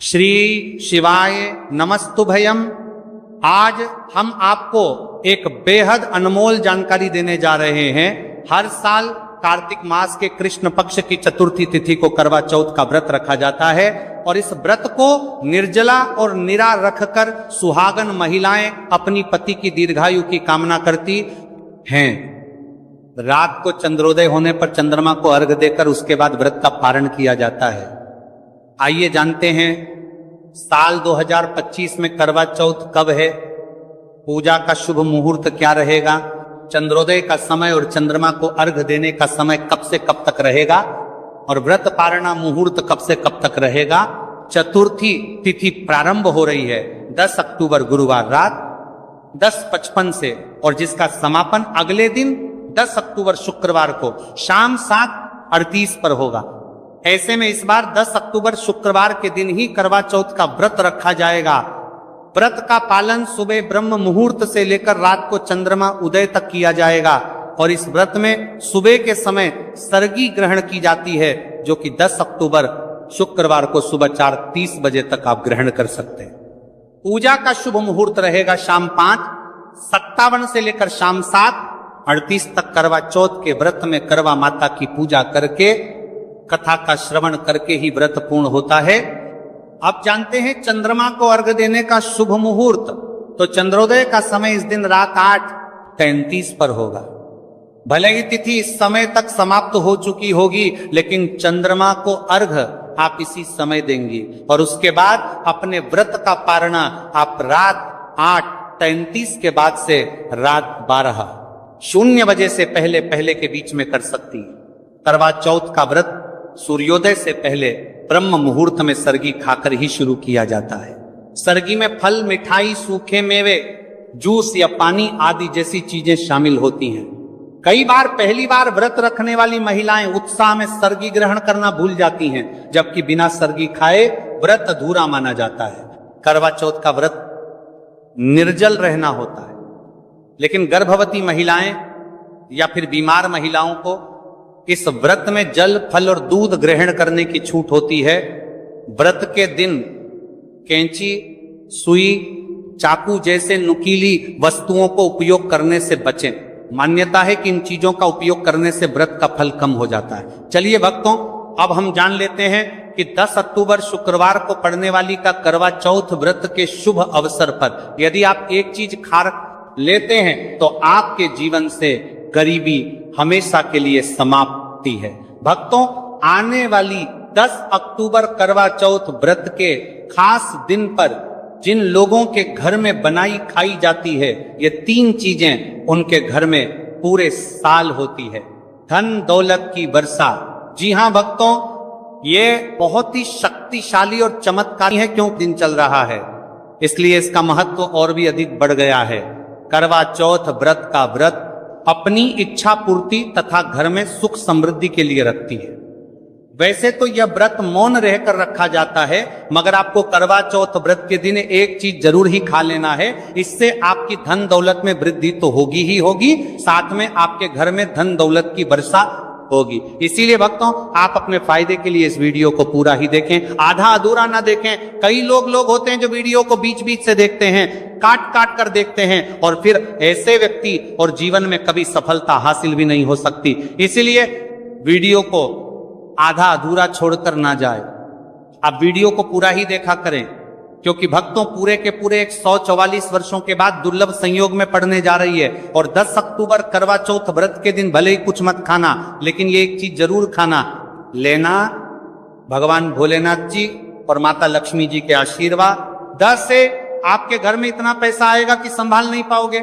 श्री शिवाय नमस्तुभयम। आज हम आपको एक बेहद अनमोल जानकारी देने जा रहे हैं। हर साल कार्तिक मास के कृष्ण पक्ष की चतुर्थी तिथि को करवा चौथ का व्रत रखा जाता है और इस व्रत को निर्जला और निरा रखकर सुहागन महिलाएं अपनी पति की दीर्घायु की कामना करती हैं। रात को चंद्रोदय होने पर चंद्रमा को अर्घ देकर उसके बाद व्रत का पारण किया जाता है। आइए जानते हैं साल 2025 में करवा चौथ कब है, पूजा का शुभ मुहूर्त क्या रहेगा, चंद्रोदय का समय और चंद्रमा को अर्घ देने का समय कब से कब तक रहेगा और व्रत पारणा मुहूर्त कब से कब तक रहेगा। चतुर्थी तिथि प्रारंभ हो रही है 10 अक्टूबर गुरुवार रात 10:55 से और जिसका समापन अगले दिन 10 अक्टूबर शुक्रवार को शाम 7:38 पर होगा। ऐसे में इस बार 10 अक्टूबर शुक्रवार के दिन ही करवा चौथ का व्रत रखा जाएगा। व्रत का पालन सुबह ब्रह्म मुहूर्त से लेकर रात को चंद्रमा उदय तक किया जाएगा और इस व्रत में सुबह के समय सर्गी ग्रहण की जाती है जो कि 10 अक्टूबर शुक्रवार को सुबह 4:30 बजे तक आप ग्रहण कर सकते हैं। पूजा का शुभ मुहूर्त रहेगा शाम 5:57 से लेकर शाम 7:38 तक। करवा चौथ के व्रत में करवा माता की पूजा करके कथा का श्रवण करके ही व्रत पूर्ण होता है। अब जानते हैं चंद्रमा को अर्घ देने का शुभ मुहूर्त। तो चंद्रोदय का समय इस दिन रात 8:33 पर होगा। भले ही तिथि इस समय तक समाप्त हो चुकी होगी लेकिन चंद्रमा को अर्घ आप इसी समय देंगी और उसके बाद अपने व्रत का पारणा आप रात 8:33 के बाद से रात 12:00 बजे से पहले पहले के बीच में कर सकती है। करवा चौथ का व्रत सूर्योदय से पहले ब्रह्म मुहूर्त में सरगी खाकर ही शुरू किया जाता है। सरगी में फल, मिठाई, सूखे मेवे, जूस या पानी आदि जैसी चीजें शामिल होती हैं। कई बार पहली बार व्रत रखने वाली महिलाएं उत्साह में सरगी ग्रहण करना भूल जाती हैं, जबकि बिना सरगी खाए व्रत अधूरा माना जाता है। करवा चौथ का व्रत निर्जल रहना होता है, लेकिन गर्भवती महिलाएं या फिर बीमार महिलाओं को इस व्रत में जल, फल और दूध ग्रहण करने की छूट होती है। व्रत के दिन कैंची, सुई, चाकू जैसे नुकीली वस्तुओं को उपयोग करने से बचें। मान्यता है कि इन चीजों का उपयोग करने से व्रत का फल कम हो जाता है। चलिए भक्तों, अब हम जान लेते हैं कि 10 अक्टूबर शुक्रवार को पड़ने वाली का करवा चौथ व्रत के शुभ अवसर पर यदि आप एक चीज खा लेते हैं तो आपके जीवन से गरीबी हमेशा के लिए समाप्ति है। भक्तों, आने वाली 10 अक्टूबर करवा चौथ व्रत के खास दिन पर जिन लोगों के घर में बनाई खाई जाती है, ये 3 चीजें उनके घर में पूरे साल होती है। धन दौलत की वर्षा। जी हां भक्तों, ये बहुत ही शक्तिशाली और चमत्कारी है। क्यों दिन चल रहा है इसलिए इसका महत्व और भी अधिक बढ़ गया है। करवा चौथ व्रत का व्रत अपनी इच्छा पूर्ति तथा घर में सुख समृद्धि के लिए रखती है। वैसे तो यह व्रत मौन रहकर रखा जाता है, मगर आपको करवा चौथ व्रत के दिन एक चीज जरूर ही खा लेना है। इससे आपकी धन दौलत में वृद्धि तो होगी ही होगी, साथ में आपके घर में धन दौलत की वर्षा होगी। इसीलिए भक्तों, आप अपने फायदे के लिए इस वीडियो को पूरा ही देखें, आधा अधूरा ना देखें। कई लोग होते हैं जो वीडियो को बीच बीच से देखते हैं, काट काट कर देखते हैं और फिर ऐसे व्यक्ति और जीवन में कभी सफलता हासिल भी नहीं हो सकती। इसीलिए वीडियो को आधा अधूरा छोड़कर ना जाए, आप वीडियो को पूरा ही देखा करें, क्योंकि भक्तों पूरे के पूरे 144 वर्षों के बाद दुर्लभ संयोग में पड़ने जा रही है। और 10 अक्टूबर करवा चौथ व्रत के दिन भले ही कुछ मत खाना, लेकिन ये एक चीज जरूर खाना लेना, भगवान भोलेनाथ जी और माता लक्ष्मी जी के आशीर्वाद। 10 से आपके घर में इतना पैसा आएगा कि संभाल नहीं पाओगे।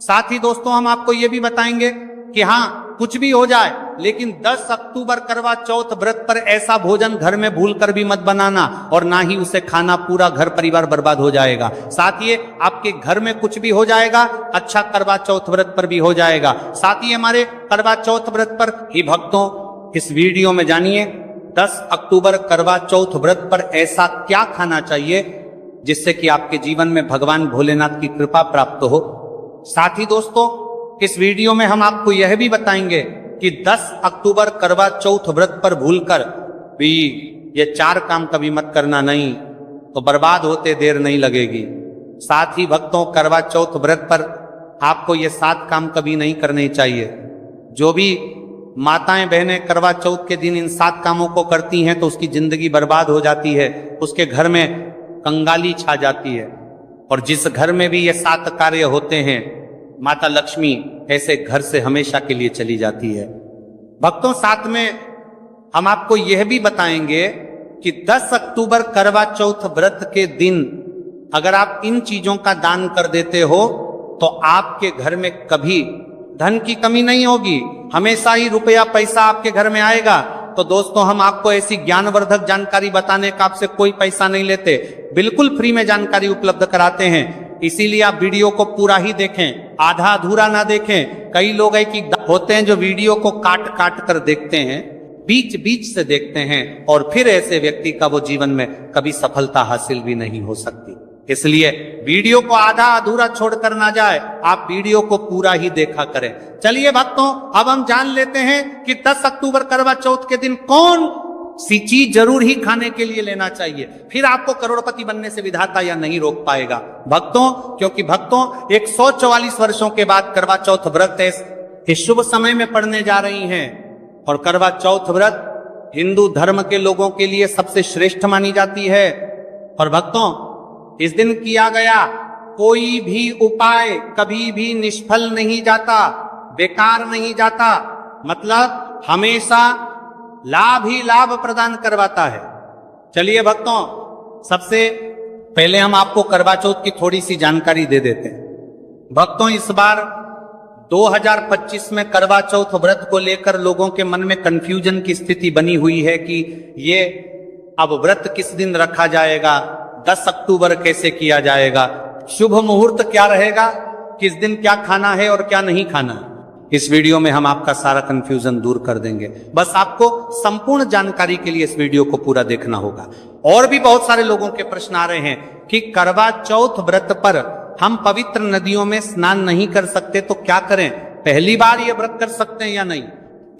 साथ ही दोस्तों, हम आपको यह भी बताएंगे कि हाँ, कुछ भी हो जाए लेकिन 10 अक्टूबर करवा चौथ व्रत पर ऐसा भोजन घर में भूलकर भी मत बनाना और ना ही उसे खाना, पूरा घर परिवार बर्बाद हो जाएगा। साथ ही आपके घर में कुछ भी हो जाएगा, अच्छा करवा चौथ व्रत पर भी हो जाएगा। साथ ही हमारे करवा चौथ व्रत पर ही भक्तों इस वीडियो में जानिए 10 अक्टूबर करवा चौथ व्रत पर ऐसा क्या खाना चाहिए जिससे कि आपके जीवन में भगवान भोलेनाथ की कृपा प्राप्त हो। साथ ही दोस्तों, इस वीडियो में हम आपको यह भी बताएंगे कि 10 अक्टूबर करवा चौथ व्रत पर भूलकर भी ये 4 काम कभी मत करना, नहीं तो बर्बाद होते देर नहीं लगेगी। साथ ही भक्तों, करवा चौथ व्रत पर आपको ये 7 काम कभी नहीं करने चाहिए। जो भी माताएं बहनें करवा चौथ के दिन इन 7 कामों को करती हैं तो उसकी जिंदगी बर्बाद हो जाती है, उसके घर में कंगाली छा जाती है। और जिस घर में भी ये 7 कार्य होते हैं, माता लक्ष्मी ऐसे घर से हमेशा के लिए चली जाती है। भक्तों, साथ में हम आपको यह भी बताएंगे कि 10 अक्टूबर करवा चौथ व्रत के दिन अगर आप इन चीजों का दान कर देते हो तो आपके घर में कभी धन की कमी नहीं होगी, हमेशा ही रुपया पैसा आपके घर में आएगा। तो दोस्तों, हम आपको ऐसी ज्ञानवर्धक जानकारी बताने का आपसे कोई पैसा नहीं लेते, बिल्कुल फ्री में जानकारी उपलब्ध कराते हैं। इसीलिए आप वीडियो को पूरा ही देखें, आधा अधूरा ना देखें। कई लोग कि होते हैं जो वीडियो को काट काट कर देखते हैं, बीच बीच से देखते हैं, और फिर ऐसे व्यक्ति का वो जीवन में कभी सफलता हासिल भी नहीं हो सकती। इसलिए वीडियो को आधा अधूरा छोड़कर ना जाए, आप वीडियो को पूरा ही देखा करें। चलिए भक्तों, अब हम जान लेते हैं कि 10 अक्टूबर करवा चौथ के दिन कौन सी चीज जरूर ही खाने के लिए लेना चाहिए, फिर आपको करोड़पति बनने से विधाता या नहीं रोक पाएगा। भक्तों, क्योंकि भक्तों 144 वर्षों के बाद करवा चौथ व्रत इस शुभ समय में पड़ने जा रही हैं। और करवा चौथ व्रत हिंदू धर्म के लोगों के लिए सबसे श्रेष्ठ मानी जाती है। और भक्तों, इस दिन किया गया कोई भी उपाय कभी भी निष्फल नहीं जाता, बेकार नहीं जाता, मतलब हमेशा लाभ ही लाभ प्रदान करवाता है। चलिए भक्तों, सबसे पहले हम आपको करवा चौथ की थोड़ी सी जानकारी दे देते हैं। भक्तों, इस बार 2025 में करवा चौथ व्रत को लेकर लोगों के मन में कंफ्यूजन की स्थिति बनी हुई है कि ये अब व्रत किस दिन रखा जाएगा, 10 अक्टूबर कैसे किया जाएगा, शुभ मुहूर्त क्या रहेगा, किस दिन क्या खाना है और क्या नहीं खाना। इस वीडियो में हम आपका सारा कंफ्यूजन दूर कर देंगे। बस आपको संपूर्ण जानकारी के लिए इस वीडियो को पूरा देखना होगा। और भी बहुत सारे लोगों के प्रश्न आ रहे हैं कि करवा चौथ व्रत पर हम पवित्र नदियों में स्नान नहीं कर सकते तो क्या करें, पहली बार ये व्रत कर सकते हैं या नहीं।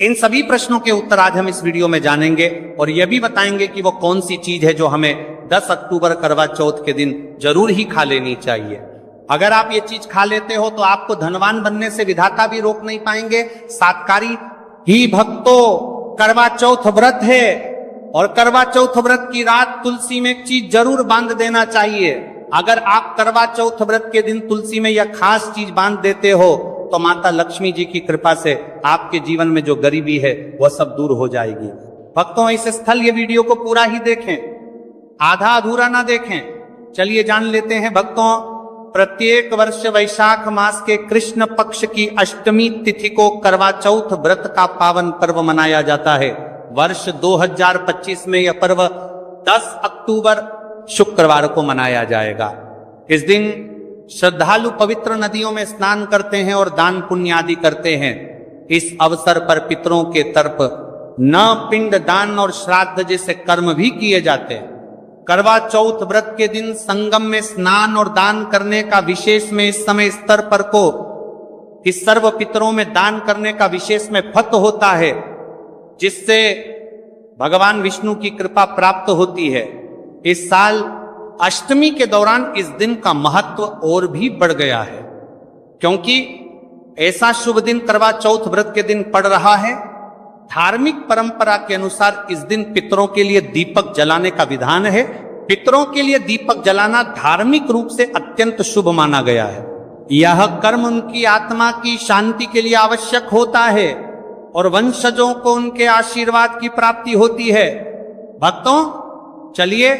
इन सभी प्रश्नों के उत्तर आज हम इस वीडियो में जानेंगे और यह भी बताएंगे कि वो कौन सी चीज है जो हमें 10 अक्टूबर करवा चौथ के दिन जरूर ही खा लेनी चाहिए। अगर आप ये चीज खा लेते हो तो आपको धनवान बनने से विधाता भी रोक नहीं पाएंगे। सातकारी ही भक्तों, करवा चौथ व्रत है और करवा चौथ व्रत की रात तुलसी में एक चीज जरूर बांध देना चाहिए। अगर आप करवा चौथ व्रत के दिन तुलसी में यह खास चीज बांध देते हो तो माता लक्ष्मी जी की कृपा से आपके जीवन में जो गरीबी है वह सब दूर हो जाएगी। भक्तों, इस स्थल ये वीडियो को पूरा ही देखें, आधा अधूरा ना देखें। चलिए जान लेते हैं भक्तों, प्रत्येक वर्ष वैशाख मास के कृष्ण पक्ष की अष्टमी तिथि को करवा चौथ व्रत का पावन पर्व मनाया जाता है। वर्ष 2025 में यह पर्व 10 अक्टूबर शुक्रवार को मनाया जाएगा। इस दिन श्रद्धालु पवित्र नदियों में स्नान करते हैं और दान पुण्य आदि करते हैं। इस अवसर पर पितरों के तरफ न पिंड दान और श्राद्ध जैसे कर्म भी किए जाते हैं। करवा चौथ व्रत के दिन संगम में स्नान और दान करने का विशेष में इस समय स्तर पर को इस सर्व पितरों में दान करने का विशेष में फत होता है, जिससे भगवान विष्णु की कृपा प्राप्त होती है। इस साल अष्टमी के दौरान इस दिन का महत्व और भी बढ़ गया है, क्योंकि ऐसा शुभ दिन करवा चौथ व्रत के दिन पड़ रहा है। धार्मिक परंपरा के अनुसार इस दिन पितरों के लिए दीपक जलाने का विधान है। पितरों के लिए दीपक जलाना धार्मिक रूप से अत्यंत शुभ माना गया है। यह कर्म उनकी आत्मा की शांति के लिए आवश्यक होता है और वंशजों को उनके आशीर्वाद की प्राप्ति होती है। भक्तों, चलिए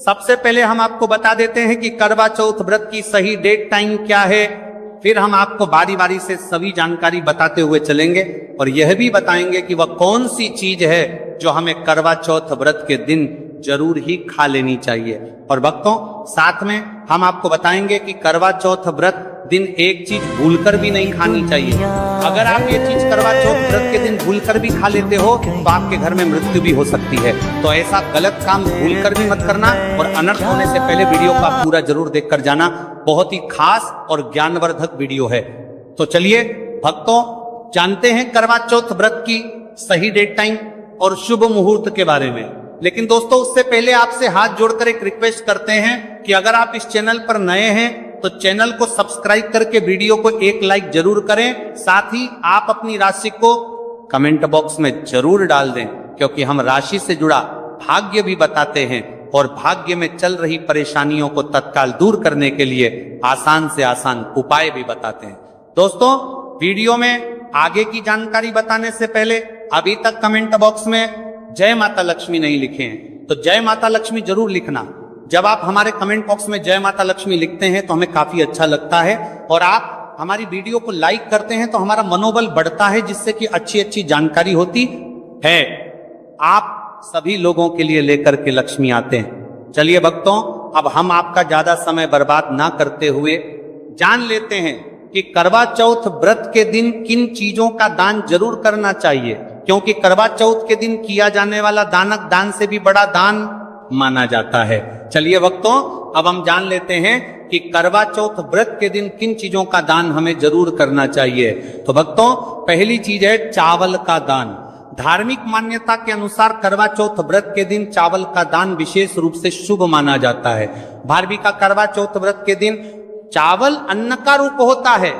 सबसे पहले हम आपको बता देते हैं कि करवा चौथ व्रत की सही डेट टाइम क्या है, फिर हम आपको बारी बारी से सभी जानकारी बताते हुए चलेंगे और यह भी बताएंगे कि वह कौन सी चीज है जो हमें करवा चौथ व्रत के दिन जरूर ही खा लेनी चाहिए। और भक्तों, साथ में हम आपको बताएंगे कि करवा चौथ व्रत दिन एक चीज भूलकर भी नहीं खानी चाहिए। अगर आप ये चीज करवा चौथ व्रत के दिन भूलकर भी खा लेते हो तो आपके घर में मृत्यु भी हो सकती है। तो ऐसा गलत काम भूलकर भी मत करना और अनर्थ होने से पहले वीडियो को आप पूरा जरूर देखकर जाना। बहुत ही खास और ज्ञानवर्धक वीडियो है। तो चलिए भक्तों, जानते हैं करवा चौथ व्रत की सही डेट टाइम और शुभ मुहूर्त के बारे में। लेकिन दोस्तों उससे पहले आपसे हाथ जोड़कर एक रिक्वेस्ट करते हैं कि अगर आप इस चैनल पर नए हैं तो चैनल को सब्सक्राइब करके वीडियो को एक लाइक जरूर करें। साथ ही आप अपनी राशि को कमेंट बॉक्स में जरूर डाल दें, क्योंकि हम राशि से जुड़ा भाग्य भी बताते हैं और भाग्य में चल रही परेशानियों को तत्काल दूर करने के लिए आसान से आसान उपाय भी बताते हैं। दोस्तों वीडियो में आगे की जानकारी बताने से पहले अभी तक कमेंट बॉक्स में जय माता लक्ष्मी नहीं लिखे हैं तो जय माता लक्ष्मी जरूर लिखना। जब आप हमारे कमेंट बॉक्स में जय माता लक्ष्मी लिखते हैं तो हमें काफी अच्छा लगता है और आप हमारी वीडियो को लाइक करते हैं तो हमारा मनोबल बढ़ता है, जिससे कि अच्छी अच्छी जानकारी होती है। आप सभी लोगों के लिए लेकर के लक्ष्मी आते हैं। चलिए भक्तों, अब हम आपका ज्यादा समय बर्बाद ना करते हुए जान लेते हैं कि करवा चौथ व्रत के दिन किन चीजों का दान जरूर करना चाहिए, क्योंकि करवा चौथ के दिन किया जाने वाला दानक दान से भी बड़ा दान माना जाता है। चलिए भक्तों, अब हम जान लेते हैं कि करवा चौथ व्रत के दिन किन चीजों का दान हमें जरूर करना चाहिए। तो भक्तों पहली चीज है चावल का दान। धार्मिक मान्यता के अनुसार करवा चौथ व्रत के दिन चावल का दान विशेष रूप से शुभ माना जाता है। भारवी का करवा चौथ व्रत के दिन चावल अन्न का रूप होता है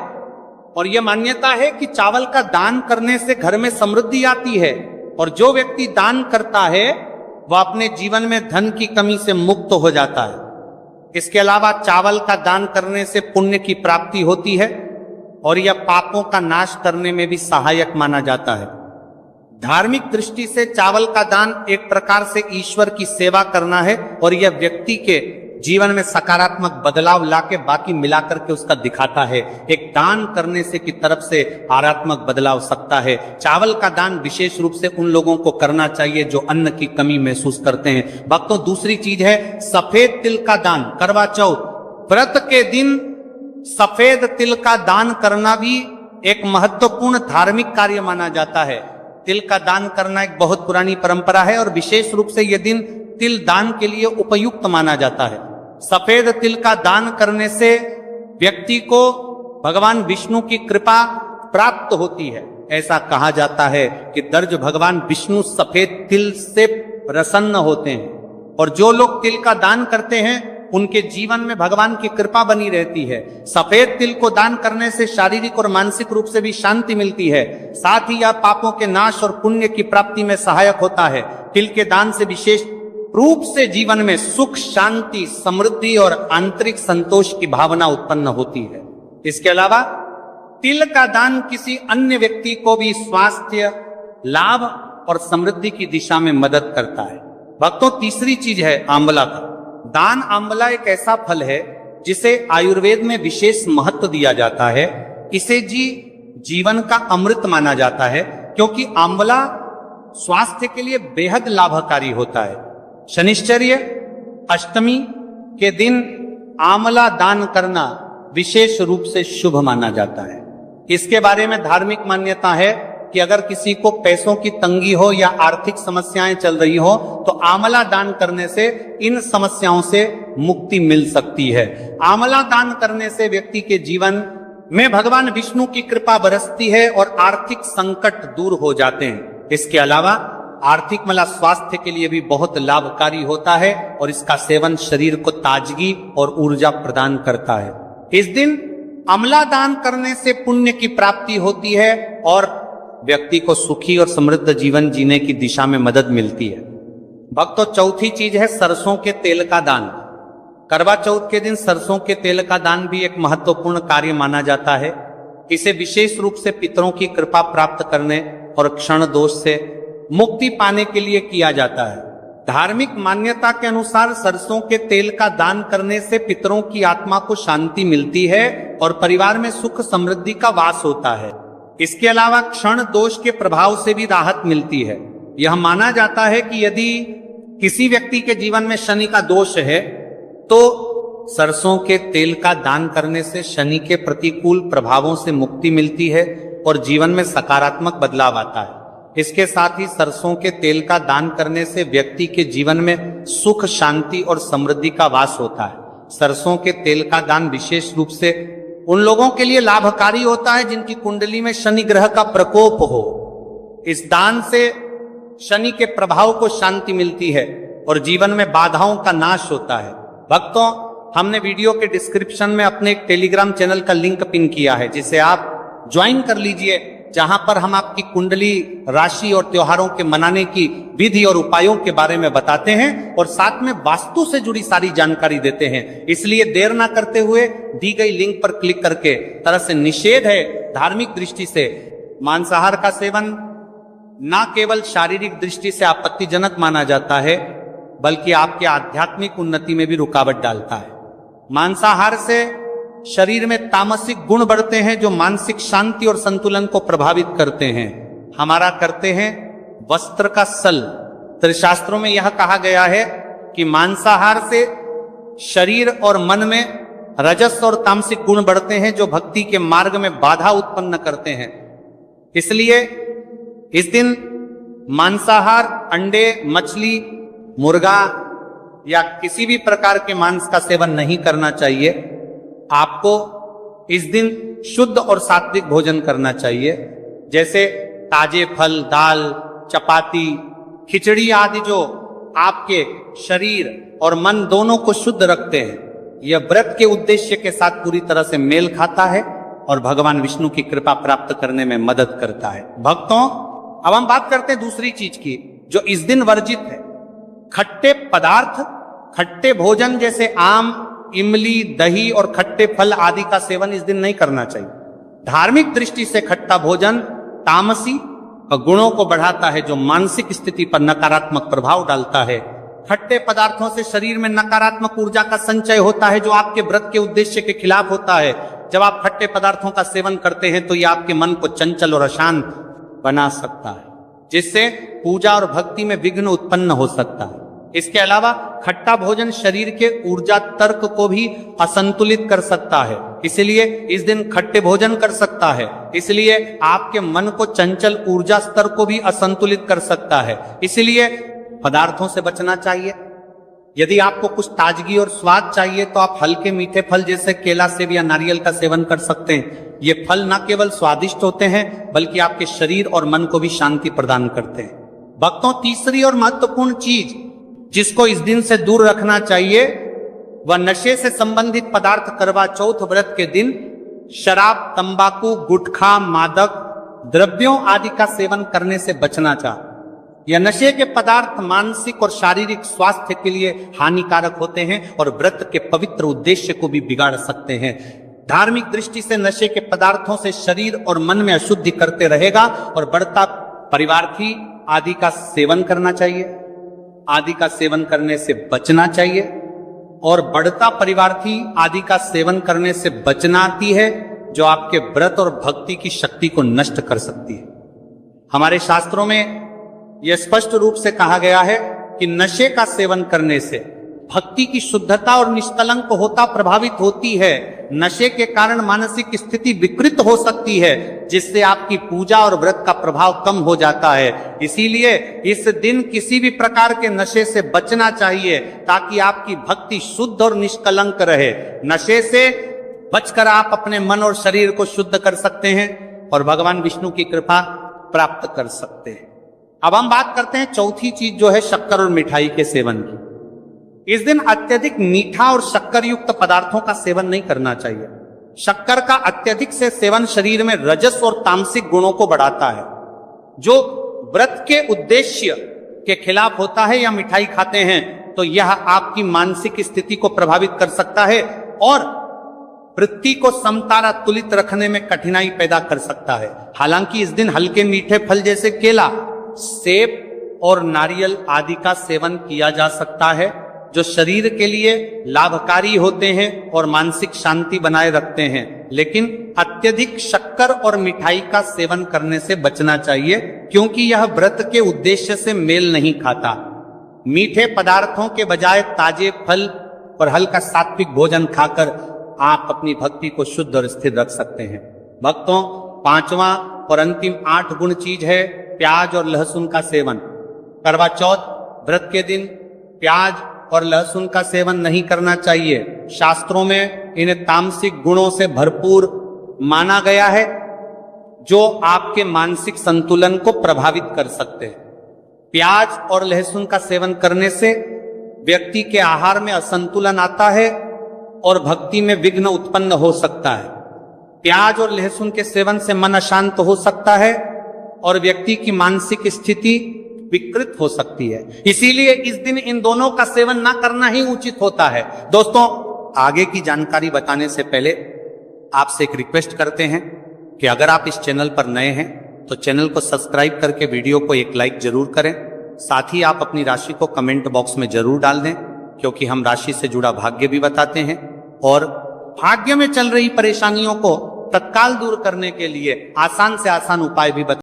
और यह मान्यता है कि चावल का दान करने से घर में समृद्धि आती है और जो व्यक्ति दान करता है वह अपने जीवन में धन की कमी से मुक्त हो जाता है। इसके अलावा चावल का दान करने से पुण्य की प्राप्ति होती है और यह पापों का नाश करने में भी सहायक माना जाता है। धार्मिक दृष्टि से चावल का दान एक प्रकार से ईश्वर की सेवा करना है और यह व्यक्ति के जीवन में सकारात्मक बदलाव लाके बाकी मिलाकर के उसका दिखाता है। एक दान करने से की तरफ से आरात्मक बदलाव सकता है। चावल का दान विशेष रूप से उन लोगों को करना चाहिए जो अन्न की कमी महसूस करते हैं। भक्तों दूसरी चीज है सफेद तिल का दान। करवा चौथ व्रत के दिन सफेद तिल का दान करना भी एक महत्वपूर्ण धार्मिक कार्य माना जाता है। तिल का दान करना एक बहुत पुरानी परंपरा है और विशेष रूप से यह दिन तिल दान के लिए उपयुक्त माना जाता है। सफेद तिल का दान करने से व्यक्ति को भगवान विष्णु की कृपा प्राप्त होती है। ऐसा कहा जाता है कि दर्ज भगवान विष्णु सफेद तिल से प्रसन्न होते हैं और जो लोग तिल का दान करते हैं उनके जीवन में भगवान की कृपा बनी रहती है। सफेद तिल को दान करने से शारीरिक और मानसिक रूप से भी शांति मिलती है। साथ ही यह पापों के नाश और पुण्य की प्राप्ति में सहायक होता है। तिल के दान से विशेष रूप से जीवन में सुख, शांति, समृद्धि और आंतरिक संतोष की भावना उत्पन्न होती है। इसके अलावा तिल का दान किसी अन्य व्यक्ति को भी स्वास्थ्य लाभ और समृद्धि की दिशा में मदद करता है। भक्तों तीसरी चीज है आंवला का दान। आंवला एक ऐसा फल है जिसे आयुर्वेद में विशेष महत्व दिया जाता है। इसे जीवन का अमृत माना जाता है क्योंकि आंवला स्वास्थ्य के लिए बेहद लाभकारी होता है। शनिश्चर्य अष्टमी के दिन आंवला दान करना विशेष रूप से शुभ माना जाता है। इसके बारे में धार्मिक मान्यता है कि अगर किसी को पैसों की तंगी हो या आर्थिक समस्याएं चल रही हो तो आंवला दान करने से इन समस्याओं से मुक्ति मिल सकती है। आंवला दान करने से व्यक्ति के जीवन में भगवान विष्णु की कृपा बरसती है और आर्थिक संकट दूर हो जाते हैं। इसके अलावा आर्थिक स्वास्थ्य के लिए भी बहुत लाभकारी होता है और इसका सेवन शरीर को ताजगी और ऊर्जा प्रदान करता है। इस दिन आंवला दान करने से पुण्य की प्राप्ति होती है और व्यक्ति को सुखी और समृद्ध जीवन जीने की दिशा में मदद मिलती है। भक्तों चौथी चीज है सरसों के तेल का दान। करवा चौथ के दिन सरसों के तेल का दान भी एक महत्वपूर्ण कार्य माना जाता है। इसे विशेष रूप से पितरों की कृपा प्राप्त करने और क्षण दोष से मुक्ति पाने के लिए किया जाता है। धार्मिक मान्यता के अनुसार सरसों के तेल का दान करने से पितरों की आत्मा को शांति मिलती है और परिवार में सुख समृद्धि का वास होता है। इसके अलावा क्षण दोष के प्रभाव से भी राहत मिलती है। यह माना जाता है कि यदि किसी व्यक्ति के जीवन में शनि का दोष है तो सरसों के तेल का दान करने से शनि के प्रतिकूल प्रभावों से मुक्ति मिलती है और जीवन में सकारात्मक बदलाव आता है। इसके साथ ही सरसों के तेल का दान करने से व्यक्ति के जीवन में सुख, शांति और समृद्धि का वास होता है। सरसों के तेल का दान विशेष रूप से उन लोगों के लिए लाभकारी होता है जिनकी कुंडली में शनि ग्रह का प्रकोप हो। इस दान से शनि के प्रभाव को शांति मिलती है और जीवन में बाधाओं का नाश होता है। भक्तों, हमने वीडियो के डिस्क्रिप्शन में अपने एक टेलीग्राम चैनल का लिंक पिन किया है, जिसे आप ज्वाइन कर लीजिए, जहां पर हम आपकी कुंडली, राशि और त्योहारों के मनाने की विधि और उपायों के बारे में बताते हैं और साथ में वास्तु से जुड़ी सारी जानकारी देते हैं। इसलिए देर ना करते हुए दी गई लिंक पर क्लिक करके, तरह से निषेध है धार्मिक दृष्टि से मांसाहार का सेवन न केवल शारीरिक दृष्टि से आपत्तिजनक माना जाता है, बल्कि आपके आध्यात्मिक उन्नति में भी रुकावट डालता है। मांसाहार से शरीर में तामसिक गुण बढ़ते हैं जो मानसिक शांति और संतुलन को प्रभावित करते हैं। हमारा करते हैं वस्त्र का सल। त्रिशास्त्रों में यह कहा गया है कि मांसाहार से शरीर और मन में रजस और तामसिक गुण बढ़ते हैं जो भक्ति के मार्ग में बाधा उत्पन्न करते हैं। इसलिए इस दिन मांसाहार, अंडे, मछली, मुर्गा या किसी भी प्रकार के मांस का सेवन नहीं करना चाहिए। आपको इस दिन शुद्ध और सात्विक भोजन करना चाहिए, जैसे ताजे फल, दाल, चपाती, खिचड़ी आदि जो आपके शरीर और मन दोनों को शुद्ध रखते हैं। यह व्रत के उद्देश्य के साथ पूरी तरह से मेल खाता है और भगवान विष्णु की कृपा प्राप्त करने में मदद करता है। भक्तों, अब हम बात करते हैं दूसरी चीज की जो इस दिन वर्जित है। खट्टे पदार्थ, खट्टे भोजन जैसे आम, इमली, दही और खट्टे फल आदि का सेवन इस दिन नहीं करना चाहिए। धार्मिक दृष्टि से खट्टा भोजन तामसी गुणों को बढ़ाता है जो मानसिक स्थिति पर नकारात्मक प्रभाव डालता है। खट्टे पदार्थों से शरीर में नकारात्मक ऊर्जा का संचय होता है जो आपके व्रत के उद्देश्य के खिलाफ होता है। जब आप खट्टे पदार्थों का सेवन करते हैं तो यह आपके मन को चंचल और अशांत बना सकता है, जिससे पूजा और भक्ति में विघ्न उत्पन्न हो सकता है। इसके अलावा खट्टा भोजन शरीर के ऊर्जा तर्क को भी असंतुलित कर सकता है, इसलिए इस दिन खट्टे भोजन कर सकता है। इसलिए आपके मन को चंचल ऊर्जा स्तर को भी असंतुलित कर सकता है, इसलिए पदार्थों से बचना चाहिए। यदि आपको कुछ ताजगी और स्वाद चाहिए तो आप हल्के मीठे फल जैसे केला, सेब या नारियल का सेवन कर सकते हैं। ये फल न केवल स्वादिष्ट होते हैं बल्कि आपके शरीर और मन को भी शांति प्रदान करते हैं। भक्तों, तीसरी और महत्वपूर्ण चीज जिसको इस दिन से दूर रखना चाहिए वह नशे से संबंधित पदार्थ। करवा चौथ व्रत के दिन शराब, तंबाकू, गुटखा, मादक द्रव्यों आदि का सेवन करने से बचना चाहिए। यह नशे के पदार्थ मानसिक और शारीरिक स्वास्थ्य के लिए हानिकारक होते हैं और व्रत के पवित्र उद्देश्य को भी बिगाड़ सकते हैं। धार्मिक दृष्टि से नशे के पदार्थों से शरीर और मन में अशुद्धि करते रहेगा और बढ़ता परिवार्थी आदि का सेवन करना चाहिए, आदि का सेवन करने से बचना चाहिए। और बढ़ता परिवार्थी आदि का सेवन करने से बचना आती है जो आपके व्रत और भक्ति की शक्ति को नष्ट कर सकती है। हमारे शास्त्रों में यह स्पष्ट रूप से कहा गया है कि नशे का सेवन करने से भक्ति की शुद्धता और निष्कलंक होता प्रभावित होती है। नशे के कारण मानसिक स्थिति विकृत हो सकती है, जिससे आपकी पूजा और व्रत का प्रभाव कम हो जाता है। इसीलिए इस दिन किसी भी प्रकार के नशे से बचना चाहिए ताकि आपकी भक्ति शुद्ध और निष्कलंक रहे। नशे से बचकर आप अपने मन और शरीर को शुद्ध कर सकते हैं और भगवान विष्णु की कृपा प्राप्त कर सकते हैं। अब हम बात करते हैं चौथी चीज जो है शक्कर और मिठाई के सेवन की। इस दिन अत्यधिक मीठा और शक्कर युक्त पदार्थों का सेवन नहीं करना चाहिए। शक्कर का अत्यधिक से सेवन शरीर में रजस और तामसिक गुणों को बढ़ाता है जो व्रत के उद्देश्य के खिलाफ होता है। या मिठाई खाते हैं तो यह आपकी मानसिक स्थिति को प्रभावित कर सकता है और वृत्ति को समतारा तुलित रखने में कठिनाई पैदा कर सकता है। हालांकि इस दिन हल्के मीठे फल जैसे केला, सेब और नारियल आदि का सेवन किया जा सकता है जो शरीर के लिए लाभकारी होते हैं और मानसिक शांति बनाए रखते हैं। लेकिन अत्यधिक शक्कर और मिठाई का सेवन करने से बचना चाहिए क्योंकि यह व्रत के उद्देश्य से मेल नहीं खाता। मीठे पदार्थों के बजाय ताजे फल और हल्का सात्विक भोजन खाकर आप अपनी भक्ति को शुद्ध और स्थिर रख सकते हैं। भक्तों, पांचवा और अंतिम 8 गुण चीज है प्याज और लहसुन का सेवन। करवा चौथ व्रत के दिन प्याज और लहसुन का सेवन नहीं करना चाहिए। शास्त्रों में इन्हें तामसिक गुणों से भरपूर माना गया है जो आपके मानसिक संतुलन को प्रभावित कर सकते हैं। प्याज और लहसुन का सेवन करने से व्यक्ति के आहार में असंतुलन आता है और भक्ति में विघ्न उत्पन्न हो सकता है। प्याज और लहसुन के सेवन से मन अशांत हो सकता है और व्यक्ति की मानसिक स्थिति विकृत हो सकती है। इसीलिए इस दिन इन दोनों का सेवन ना करना ही उचित होता है। दोस्तों, आगे की जानकारी बताने से पहले आपसे एक रिक्वेस्ट करते हैं कि अगर आप इस चैनल पर नए हैं तो चैनल को सब्सक्राइब करके वीडियो को एक लाइक जरूर करें। साथ ही आप अपनी राशि को कमेंट बॉक्स में जरूर डाल दें, क्योंकि हम राशि से जुड़ा भाग्य भी बताते हैं और भाग्य में चल रही परेशानियों को तत्काल दूर करने के लिए आसान से आसान उपाय भी बताते हैं।